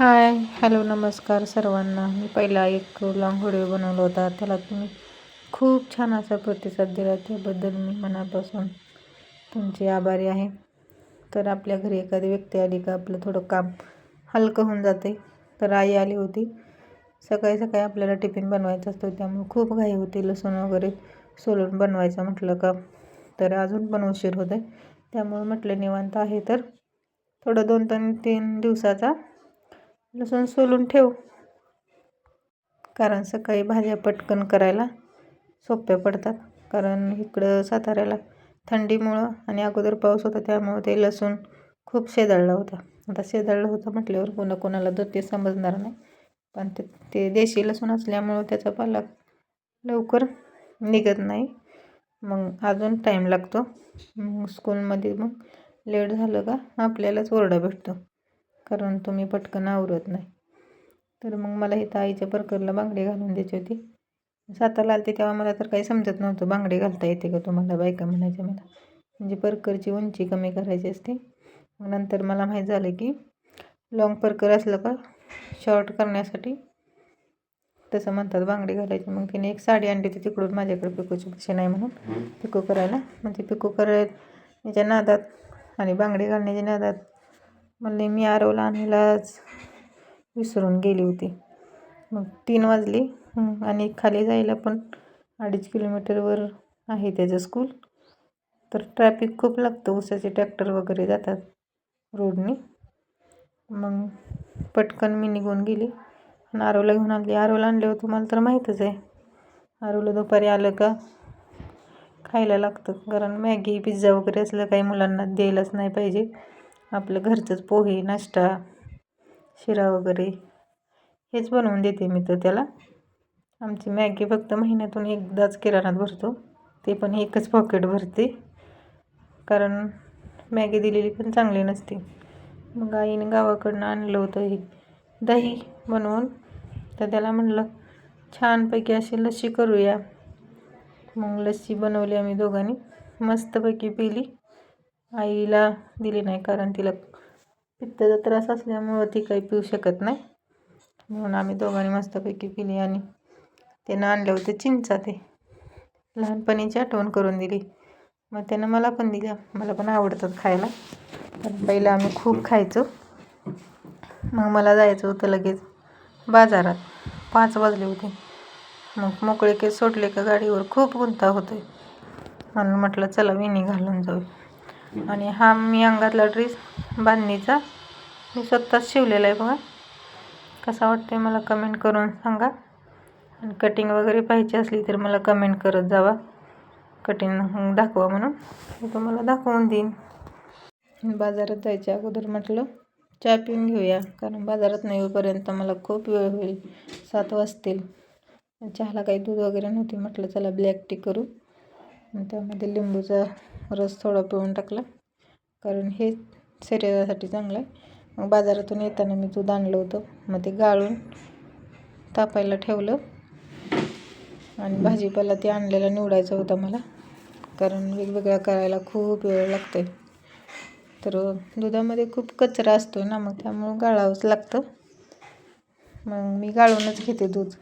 हाय, hello, नमस्कार सर्वांना. मी पहिला एक लॉंग व्हिडिओ बनवला होता. त्याला तुम्ही खूप छान असा प्रतिसाद दिला. त्याबद्दल मी मनापासून तुमची आभारी आहे. तर आपल्या घरी एखादी व्यक्ती आली का आपलं थोडं काम हलकं होऊन जाते. तर आई आली होती. सकाळी सकाळी आपल्याला टिफिन बनवायचा असतो, त्यामुळे खूप घाई होती. लसूण वगैरे सोलून बनवायचं म्हटलं का तर अजून पण उशीर होते. त्यामुळे म्हटलं निवांत आहे तर थोडं 2-3 दिवसाचा लसूण सोलून ठेव, कारण सकाळी भाज्या पटकन करायला सोप्या पडतात. कारण इकडं साताऱ्याला थंडीमुळं आणि अगोदर पाऊस होता, त्यामुळे ते लसूण खूप शेजाळला होता. आता शेजाळला होता म्हटल्यावर कोणाला तर ते समजणार नाही, पण ते देशी लसूण असल्यामुळं त्याचा पाला लवकर निघत नाही. मग अजून टाईम लागतो. मग स्कूलमध्ये मग लेट झालं का आपल्यालाच ओरडा भेटतो, कारण तुम्ही पटकन आवरत नाही. तर मग मला इथं आईच्या परकरला बांगडी घालून द्यायची होती. सातारला आलते तेव्हा मला तर काही समजत नव्हतं, बांगडी घालता येते का तुम्हाला, बायका म्हणायच्या मला. म्हणजे परकरची उंची कमी करायची असते. मग नंतर मला माहीत झालं की लॉंग परकर असलं का शॉर्ट करण्यासाठी तसं म्हणतात बांगडी घालायची. मग तिने एक साडी आणली होती तिकडून माझ्याकडे, पिकोची मशीन आहे म्हणून पिको करायला. मग ती पिको करायच्या नादात आणि बांगडी घालण्याच्या नादात म्हणले मी आरवला आणायलाच विसरून गेली होती. मग 3 वाजले आणि खाली जायला पण 2.5 किलोमीटरवर आहे त्याचं स्कूल. तर ट्रॅफिक खूप लागतं, ऊसाचे ट्रॅक्टर वगैरे जातात रोडने. मग पटकन मी निघून गेली आणि आरवला घेऊन आली. आरवला आणल्यावर तुम्हाला तर माहीतच आहे, आरवला दुपारी आलं का खायला लागतं. कारण मॅगी पिझ्झा वगैरे असलं काही मुलांना द्यायलाच नाही पाहिजे. आपलं घरचंच पोहे, नाश्ता, शिरा वगैरे हेच बनवून देते मी तर त्याला. आमची मॅगी फक्त महिन्यातून एकदाच किराणात भरतो, ते पण एकच पॉकेट भरते, कारण मॅगी दिलेली पण चांगली नसते. मग आईने गावाकडनं आणलं होतं हे दही बनवून, तर त्याला म्हणलं छानपैकी अशी लस्सी करूया. मग लस्सी बनवली आम्ही दोघांनी, मस्तपैकी पिली. आईला दिली नाही, कारण तिला पित्ताचा त्रास असल्यामुळं ती काही पिऊ शकत नाही. म्हणून आम्ही दोघांनी मस्तपैकी पिली. आणि त्यानं आणलं होतं चिंचा, ते लहानपणीची आठवण करून दिली. मग त्यानं मला पण दिल्या, मला पण आवडतात खायला. पण पहिलं आम्ही खूप खायचो. मग मला जायचं होतं लगेच बाजारात, 5 वाजले होते. मग मोकळे केस सोडले का गाडीवर खूप गुंता होतोय, म्हणून म्हटलं चला वेणी घालून जाऊ. आणि हा मी अंगातला ड्रेस बांधणीचा मी स्वतःच शिवलेला आहे बघा. कसा वाटतोय मला कमेंट करून सांगा. आणि कटिंग वगैरे पाहिजे असली तर मला कमेंट करत जावा, कटिंग दाखवा म्हणून, मी तुम्हाला दाखवून देईन. बाजारात जायच्या अगोदर म्हटलं चहा पिऊन घेऊया, कारण बाजारात नाही येईपर्यंत मला खूप वेळ होईल, 7 वाजतील. चहाला काही दूध वगैरे नव्हती, म्हटलं चला ब्लॅक टी करू. आणि त्यामध्ये लिंबूचा रस थोडा पिळून टाकला, कारण हे शरीरासाठी चांगलं आहे. मग बाजारातून येताना मी दूध आणलं होतं, मग ते गाळून तापायला ठेवलं. आणि भाजीपाला ते आणलेला निवडायचा होता मला, कारण वेगवेगळ्या करायला खूप वेळ लागतोय. तर दुधामध्ये खूप कचरा असतो ना, मग त्यामुळं गाळावंच लागतं. मग मी गाळूनच घेते दूध,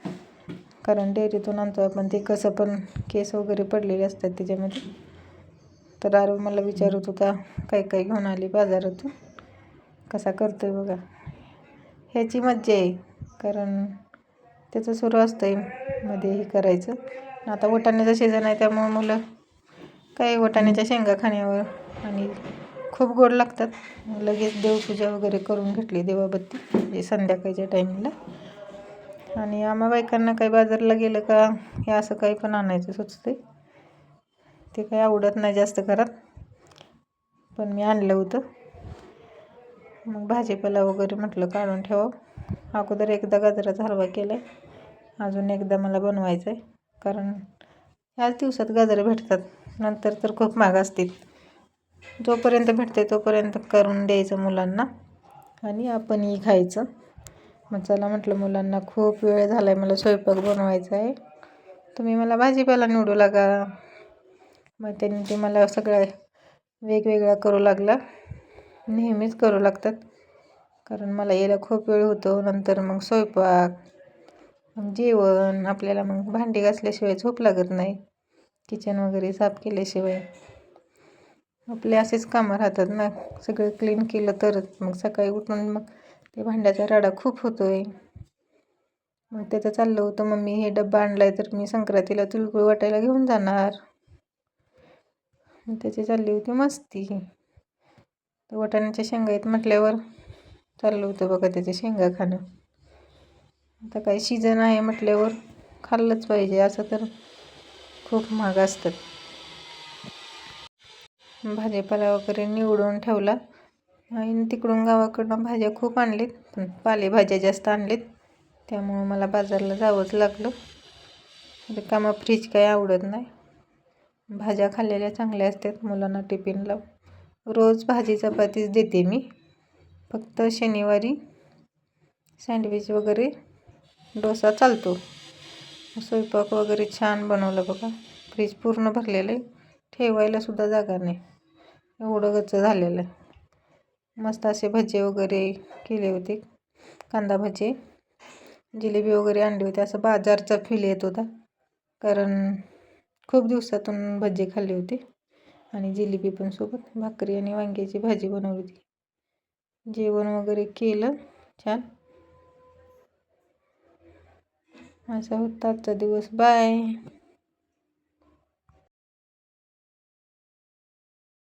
कारण डेअरीतून आणतो आपण, ते कसं पण केस वगैरे पडलेले असतात त्याच्यामध्ये. तर आरव मला विचारत होता काय काय घेऊन आली बाजारातून, कसा करतोय बघा. ह्याची मज्जा आहे, कारण त्याचं सुरू असतंय मध्ये हे करायचं. आता वाटाण्याचा सीझन आहे, त्यामुळे मुलं काही वाटाण्याच्या शेंगा खाण्यावर, आणि खूप गोड लागतात. लगेच देवपूजा वगैरे करून घेतली, देवाबत्ती, म्हणजे संध्याकाळच्या टाईमला. आणि आम्हा बायकांना काही बाजारला गेलं का हे असं काही पण आणायचं सुचते, ते काही आवडत नाही जास्त घरात, पण मी आणलं होतं. मग भाजीपाला वगैरे म्हटलं काढून ठेवावं. अगोदर एकदा गाजराचा हलवा केला आहे, अजून एकदा मला बनवायचं आहे, कारण ह्याच दिवसात गाजरं भेटतात, नंतर तर खूप महाग असतील. जोपर्यंत भेटते तोपर्यंत करून द्यायचं मुलांना, आणि आपणही खायचं. मग चला म्हटलं मुलांना खूप वेळ झाला आहे, मला स्वयंपाक बनवायचा आहे, तुम्ही मला भाजीपाला निवडू लागा. मग त्यांनी ते मला सगळं वेगवेगळा करू लागला, नेहमीच करू लागतात, कारण मला यायला खूप वेळ होतो. नंतर मग स्वयंपाक, मग जेवण, आपल्याला मग भांडी घासल्याशिवाय झोप लागत नाही, किचन वगैरे साफ केल्याशिवाय. आपले असेच कामं राहतात ना, सगळं क्लीन केलं तरच. मग सकाळी उठून मग ते भांड्याचा राडा खूप होतोय. मग त्याचं चाललं होतं, मम्मी हे डब्बा आणलाय तर मी संक्रांतीला तिळगुळ वाटायला घेऊन जाणार. मग त्याची चालली होती मस्ती. तर वाटाण्याच्या शेंगा आहेत म्हटल्यावर चाललं होतं बघा त्याच्या शेंगा खाणं. आता काय सीजन आहे म्हटल्यावर खाल्लंच पाहिजे, असं तर खूप महाग असतात. भाजीपाला वगैरे निवडून ठेवला. आणि तिकडून गावाकडून भाज्या खूप आणलीत, पण पालेभाज्या जास्त आणलीत, त्यामुळं मला बाजारला जावंच लागलं. रिकामा फ्रीज काही आवडत नाही. भाज्या खाल्लेल्या चांगल्या असतात मुलांना टिफिनला. रोज भाजी चपातीच देते मी, फक्त शनिवारी सँडविच वगैरे डोसा चालतो. स्वयंपाक वगैरे छान बनवलं बघा. फ्रीज पूर्ण भरलेलं आहे, ठेवायला सुद्धा जागा नाही, एवढं गच्च झालेलं आहे. मस्त असे भजे वगैरे केले होते, कांदा भजे, जिलेबी वगैरे आणली होती. असं बाजारचा फील येत होता, कारण खूप दिवसातून भजे खाल्ले होते. आणि जिलेबी पण सोबत, भाकरी आणि वांग्याची भाजी बनवली होती. जेवण वगैरे केलं छान. असा होता आजचा दिवस. बाय.